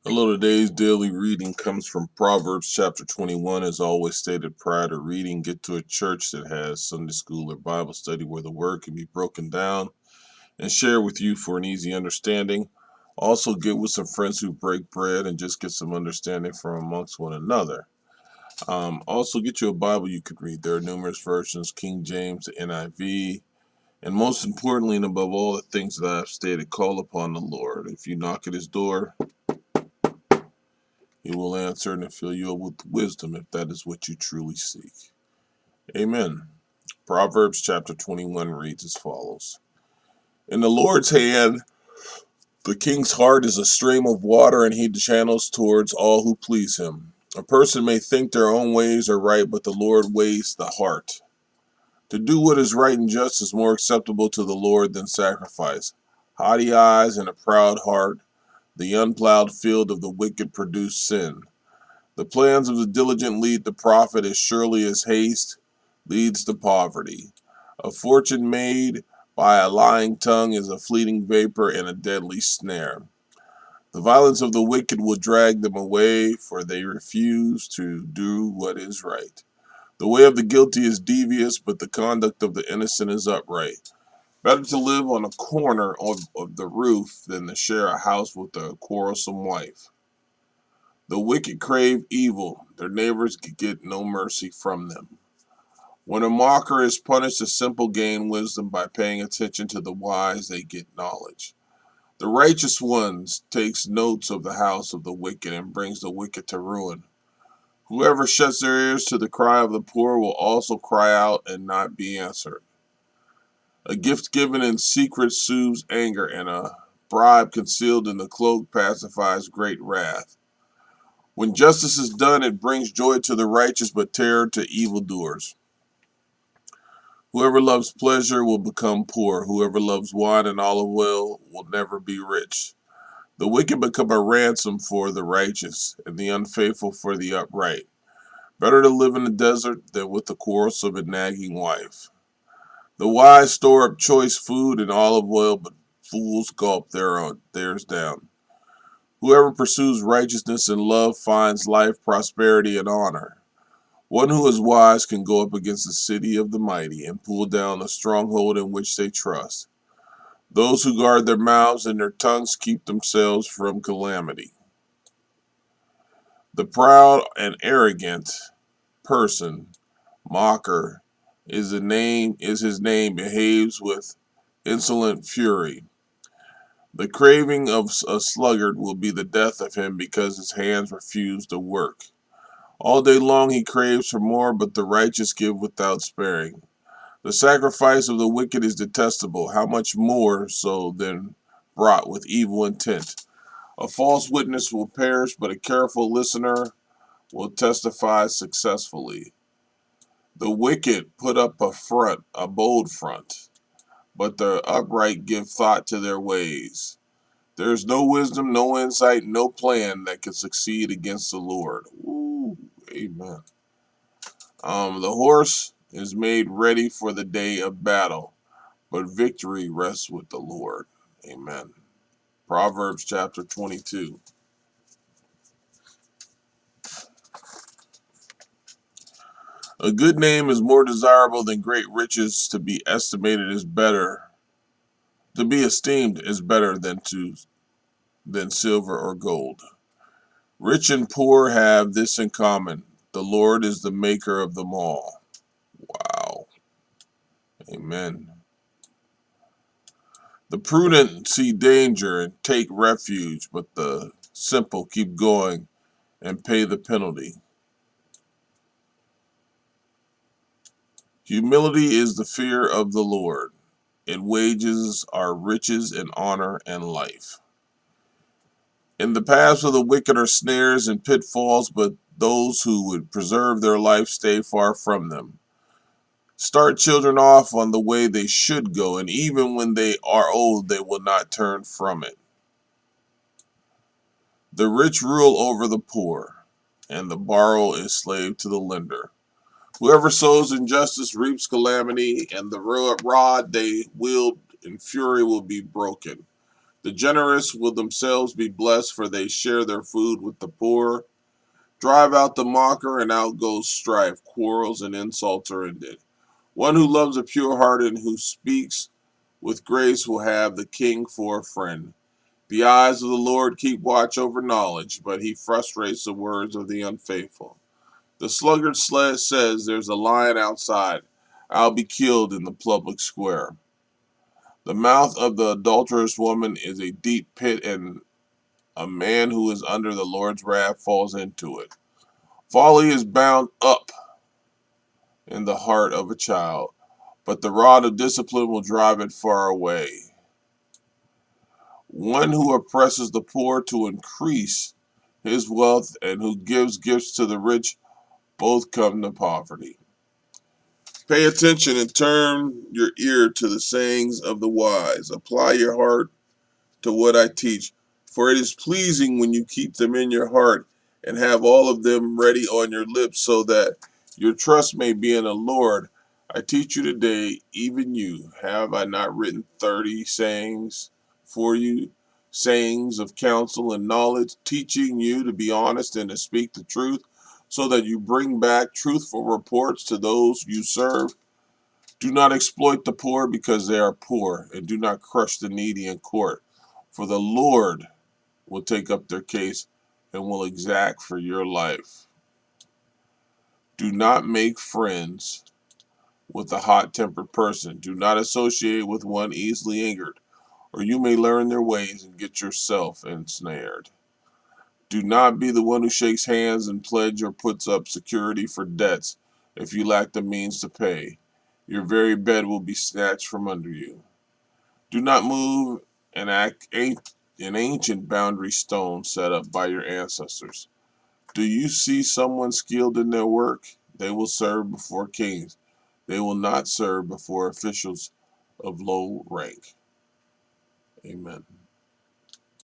Hello, today's daily reading comes from Proverbs chapter 21. As always stated prior to reading, get to a church that has Sunday school or Bible study where the word can be broken down and share with you for an easy understanding. Also, get with some friends who break bread and just get some understanding from amongst one another. Also, get you a Bible you could read. There are numerous versions: King James, NIV, and most importantly, and above all the things that I've stated, call upon the Lord. If you knock at his door, he will answer and fill you up with wisdom if that is what you truly seek. Amen. Proverbs chapter 21 reads as follows. In the Lord's hand, the king's heart is a stream of water, and he channels towards all who please him. A person may think their own ways are right, but the Lord weighs the heart. To do what is right and just is more acceptable to the Lord than sacrifice. Haughty eyes and a proud heart, the unplowed field of the wicked produce sin. The plans of the diligent lead to profit as surely as haste leads to poverty. A fortune made by a lying tongue is a fleeting vapor and a deadly snare. The violence of the wicked will drag them away, for they refuse to do what is right. The way of the guilty is devious, but the conduct of the innocent is upright. Better to live on a corner of the roof than to share a house with a quarrelsome wife. The wicked crave evil, their neighbors get no mercy from them. When a mocker is punished, the simple gain wisdom. By paying attention to the wise, they get knowledge. The righteous ones takes notes of the house of the wicked and brings the wicked to ruin. Whoever shuts their ears to the cry of the poor will also cry out and not be answered. A gift given in secret soothes anger, and a bribe concealed in the cloak pacifies great wrath. When justice is done, it brings joy to the righteous, but terror to evildoers. Whoever loves pleasure will become poor. Whoever loves wine and olive oil will never be rich. The wicked become a ransom for the righteous, and the unfaithful for the upright. Better to live in the desert than with a quarrelsome and nagging wife. The wise store up choice food and olive oil, but fools gulp theirs down. Whoever pursues righteousness and love finds life, prosperity, and honor. One who is wise can go up against the city of the mighty and pull down the stronghold in which they trust. Those who guard their mouths and their tongues keep themselves from calamity. The proud and arrogant person, mocker, is his name, behaves with insolent fury. The craving of a sluggard will be the death of him because his hands refuse to work. All day long he craves for more, but the righteous give without sparing. The sacrifice of the wicked is detestable. How much more so than brought with evil intent? A false witness will perish, but a careful listener will testify successfully. The wicked put up a bold front, but the upright give thought to their ways. There is no wisdom, no insight, no plan that can succeed against the Lord. Ooh, amen. The horse is made ready for the day of battle, but victory rests with the Lord. Amen. Proverbs chapter 22. A good name is more desirable than great riches. To be esteemed is better than silver or gold. Rich and poor have this in common. The Lord is the maker of them all. Wow. Amen. The prudent see danger and take refuge, but the simple keep going and pay the penalty. Humility is the fear of the Lord. It wages are riches and honor and life. In the paths of the wicked are snares and pitfalls, but those who would preserve their life stay far from them. Start children off on the way they should go, and even when they are old, they will not turn from it. The rich rule over the poor, and the borrower is slave to the lender. Whoever sows injustice reaps calamity, and the rod they wield in fury will be broken. The generous will themselves be blessed, for they share their food with the poor. Drive out the mocker, and out goes strife. Quarrels and insults are ended. One who loves a pure heart and who speaks with grace will have the king for a friend. The eyes of the Lord keep watch over knowledge, but he frustrates the words of the unfaithful. The sluggard says, "There's a lion outside. I'll be killed in the public square." The mouth of the adulterous woman is a deep pit, and a man who is under the Lord's wrath falls into it. Folly is bound up in the heart of a child, but the rod of discipline will drive it far away. One who oppresses the poor to increase his wealth and who gives gifts to the rich both come to poverty. Pay attention and turn your ear to the sayings of the wise. Apply your heart to what I teach, for it is pleasing when you keep them in your heart and have all of them ready on your lips, so that your trust may be in the Lord. I teach you today, even you. Have I not written 30 sayings for you? Sayings of counsel and knowledge, teaching you to be honest and to speak the truth, so that you bring back truthful reports to those you serve. Do not exploit the poor because they are poor, and do not crush the needy in court, for the Lord will take up their case and will exact for your life. Do not make friends with a hot tempered person. Do not associate with one easily angered, or you may learn their ways and get yourself ensnared. Do not be the one who shakes hands and pledge or puts up security for debts if you lack the means to pay. Your very bed will be snatched from under you. Do not move an ancient boundary stone set up by your ancestors. Do you see someone skilled in their work? They will serve before kings. They will not serve before officials of low rank. Amen.